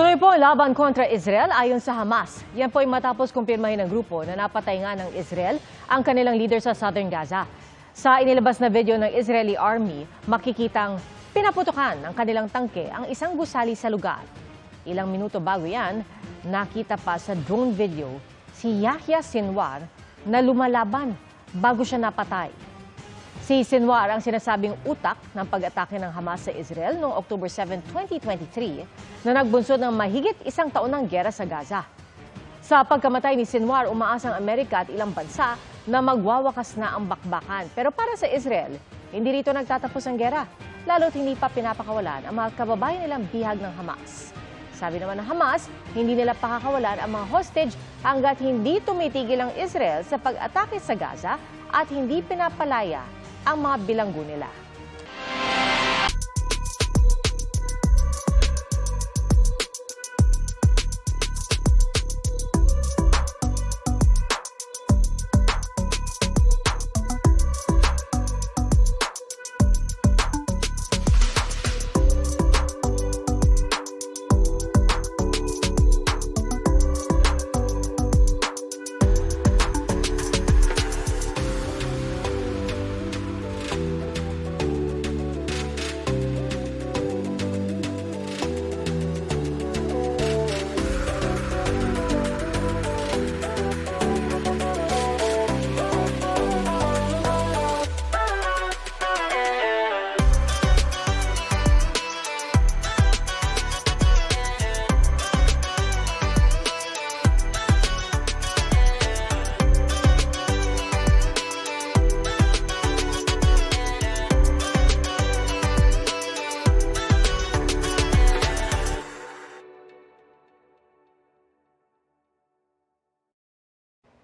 Tuloy po ang laban kontra Israel ayon sa Hamas. Yan po ay matapos kumpirmahin ng grupo na napatay nga ng Israel ang kanilang leader sa Southern Gaza. Sa inilabas na video ng Israeli Army, makikitang pinaputukan ng kanilang tangke ang isang gusali sa lugar. Ilang minuto bago yan, nakita pa sa drone video si Yahya Sinwar na lumalaban bago siya napatay. Si Sinwar ang sinasabing utak ng pag-atake ng Hamas sa Israel noong October 7, 2023 na nagbunsod ng mahigit isang taon ng giyera sa Gaza. Sa pagkamatay ni Sinwar, umaasa ang Amerika at ilang bansa na magwawakas na ang bakbakan. Pero para sa Israel, hindi rito nagtatapos ang giyera, lalo't hindi pa pinapakawalan ang mga kababayan nilang bihag ng Hamas. Sabi naman ng Hamas, hindi nila pakakawalan ang mga hostage hanggat hindi tumitigil ang Israel sa pag-atake sa Gaza at hindi pinapalaya ang mga bilanggo nila.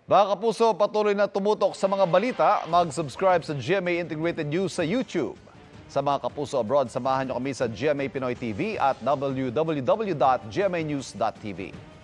Mga kapuso, patuloy na tumutok sa mga balita, mag-subscribe sa GMA Integrated News sa YouTube. Sa mga kapuso abroad, samahan niyo kami sa GMA Pinoy TV at www.gmanews.tv.